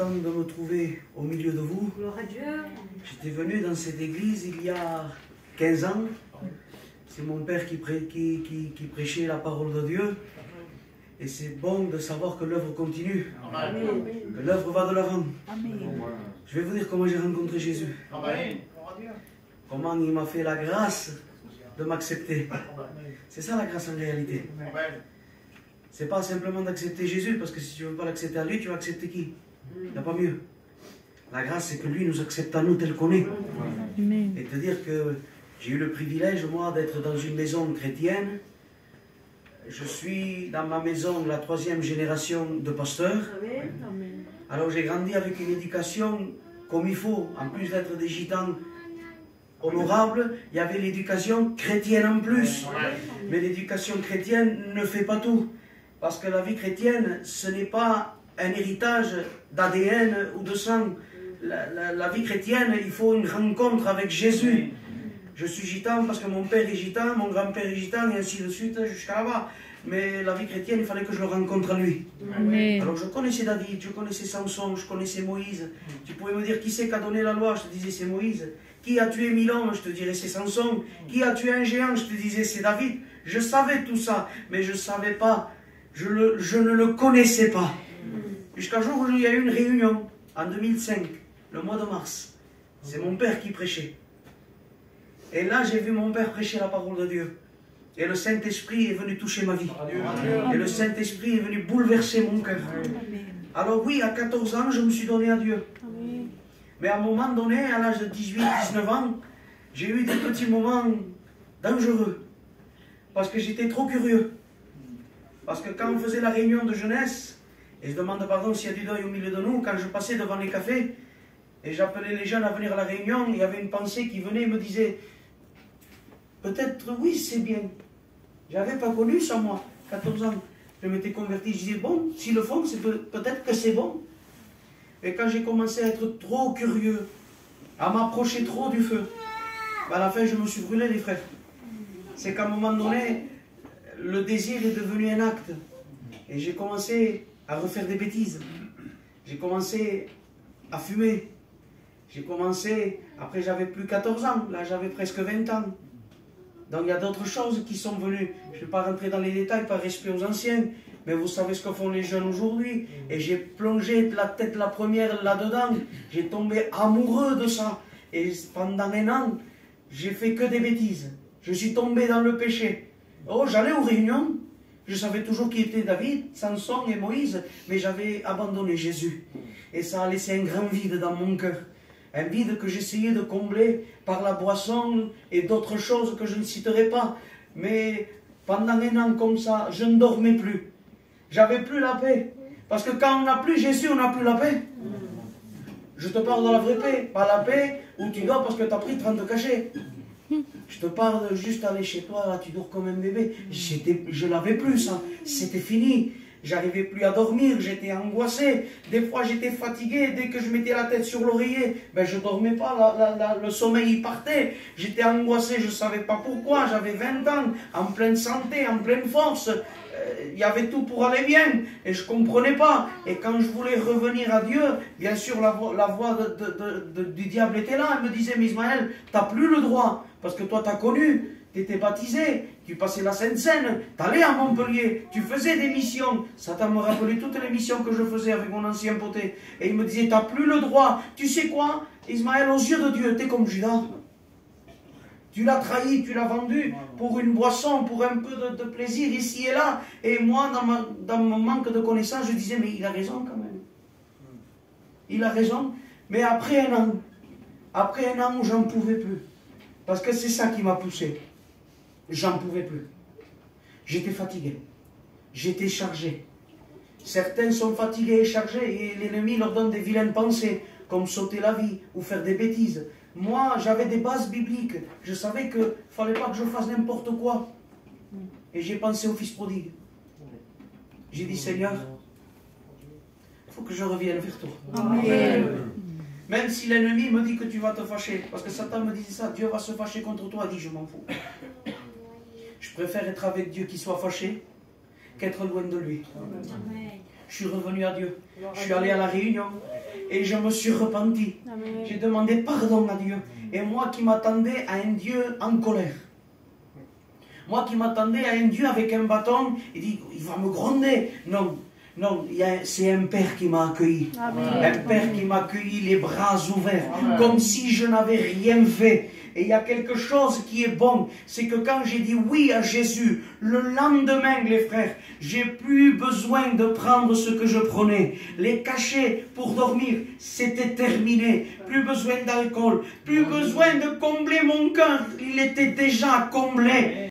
content de me trouver au milieu de vous. Gloire à Dieu. J'étais venu dans cette église il y a 15 ans. C'est mon père qui prêchait la parole de Dieu. Et c'est bon de savoir que l'œuvre continue. Amen. Que l'œuvre va de l'avant. Amen. Je vais vous dire comment j'ai rencontré Jésus. Amen. Comment il m'a fait la grâce de m'accepter. C'est ça la grâce en réalité. C'est pas simplement d'accepter Jésus, parce que si tu ne veux pas l'accepter à lui, tu vas accepter qui? Il n'y a pas mieux. La grâce, c'est que lui nous accepte à nous tel qu'on est. Et te dire que j'ai eu le privilège, moi, d'être dans une maison chrétienne. Je suis dans ma maison la 3e génération de pasteurs. Alors j'ai grandi avec une éducation comme il faut. En plus d'être des gitans honorables, il y avait l'éducation chrétienne en plus. Mais l'éducation chrétienne ne fait pas tout. Parce que la vie chrétienne, ce n'est pas un héritage d'ADN ou de sang. La vie chrétienne, il faut une rencontre avec Jésus. Je suis gitan parce que mon père est gitan, mon grand-père est gitan, et ainsi de suite, jusqu'à là-bas. Mais la vie chrétienne, il fallait que je le rencontre à lui. Amen. Alors je connaissais David, je connaissais Samson, je connaissais Moïse. Tu pouvais me dire qui c'est qui a donné la loi, je te disais c'est Moïse. Qui a tué 1000 hommes, je te dirais c'est Samson. Qui a tué un géant, je te disais c'est David. Je savais tout ça, mais je ne savais pas, je ne le connaissais pas. Jusqu'à jour où il y a eu une réunion, en 2005, le mois de mars. C'est mon père qui prêchait. Et là, j'ai vu mon père prêcher la parole de Dieu. Et le Saint-Esprit est venu toucher ma vie. Et le Saint-Esprit est venu bouleverser mon cœur. Alors oui, à 14 ans, je me suis donné à Dieu. Mais à un moment donné, à l'âge de 18-19 ans, j'ai eu des petits moments dangereux. Parce que j'étais trop curieux. Parce que quand on faisait la réunion de jeunesse, et je demande pardon s'il y a du deuil au milieu de nous, quand je passais devant les cafés, et j'appelais les jeunes à venir à la réunion, il y avait une pensée qui venait et me disait, peut-être oui, c'est bien. J'avais pas connu ça moi, 14 ans. Je m'étais converti, je disais, bon, s'ils le font, peut-être que c'est bon. Et quand j'ai commencé à être trop curieux, à m'approcher trop du feu, à la fin je me suis brûlé les frères. C'est qu'à un moment donné, le désir est devenu un acte. Et j'ai commencé à refaire des bêtises. J'ai commencé à fumer. J'ai commencé, après j'avais plus 14 ans, là j'avais presque 20 ans. Donc il y a d'autres choses qui sont venues. Je ne vais pas rentrer dans les détails par respect aux anciens, mais vous savez ce que font les jeunes aujourd'hui. Et j'ai plongé la tête la première là-dedans. J'ai tombé amoureux de ça. Et pendant un an, j'ai fait que des bêtises. Je suis tombé dans le péché. Oh, j'allais aux réunions. Je savais toujours qui était David, Samson et Moïse, mais j'avais abandonné Jésus. Et ça a laissé un grand vide dans mon cœur. Un vide que j'essayais de combler par la boisson et d'autres choses que je ne citerai pas. Mais pendant un an comme ça, je ne dormais plus. J'avais plus la paix. Parce que quand on n'a plus Jésus, on n'a plus la paix. Je te parle de la vraie paix, pas la paix où tu dors parce que tu as pris 30 cachets. Je te parle de juste aller chez toi, là tu dors comme un bébé. Je l'avais plus ça, c'était fini. J'arrivais plus à dormir, j'étais angoissé. Des fois j'étais fatigué, dès que je mettais la tête sur l'oreiller, ben je dormais pas, le sommeil il partait. J'étais angoissé, je ne savais pas pourquoi, j'avais 20 ans, en pleine santé, en pleine force. Il y avait tout pour aller bien, et je ne comprenais pas. Et quand je voulais revenir à Dieu, bien sûr la voix du diable était là, elle me disait, mais Ismaël, tu n'as plus le droit, parce que toi tu as connu. Tu étais baptisé, tu passais la Sainte Seine, tu allais à Montpellier, tu faisais des missions. Satan me rappelait toutes les missions que je faisais avec mon ancien poté. Et il me disait, tu n'as plus le droit. Tu sais quoi, Ismaël, aux yeux de Dieu, tu es comme Judas. Tu l'as trahi, tu l'as vendu pour une boisson, pour un peu de plaisir ici et là. Et moi, dans mon manque de connaissance, je disais, mais il a raison quand même. Il a raison. Mais après un an où j'en pouvais plus, parce que c'est ça qui m'a poussé. J'en pouvais plus. J'étais fatigué. J'étais chargé. Certains sont fatigués et chargés et l'ennemi leur donne des vilaines pensées, comme sauter la vie ou faire des bêtises. Moi, j'avais des bases bibliques. Je savais qu'il ne fallait pas que je fasse n'importe quoi. Et j'ai pensé au fils prodigue. J'ai dit, Seigneur, il faut que je revienne vers toi. Amen. Même si l'ennemi me dit que tu vas te fâcher, parce que Satan me disait ça, Dieu va se fâcher contre toi, dit, je m'en fous. Je préfère être avec Dieu qui soit fâché qu'être loin de lui. Amen. Je suis revenu à Dieu. Je suis allé à la réunion. Et je me suis repenti. J'ai demandé pardon à Dieu. Et moi qui m'attendais à un Dieu en colère. Moi qui m'attendais à un Dieu avec un bâton, il dit, il va me gronder. Non, non, c'est un Père qui m'a accueilli. Amen. Un Père qui m'a accueilli les bras ouverts, comme si je n'avais rien fait. Et il y a quelque chose qui est bon, c'est que quand j'ai dit oui à Jésus, le lendemain, les frères, j'ai plus besoin de prendre ce que je prenais. Les cachets pour dormir, c'était terminé. Plus besoin d'alcool, plus besoin de combler mon cœur, il était déjà comblé.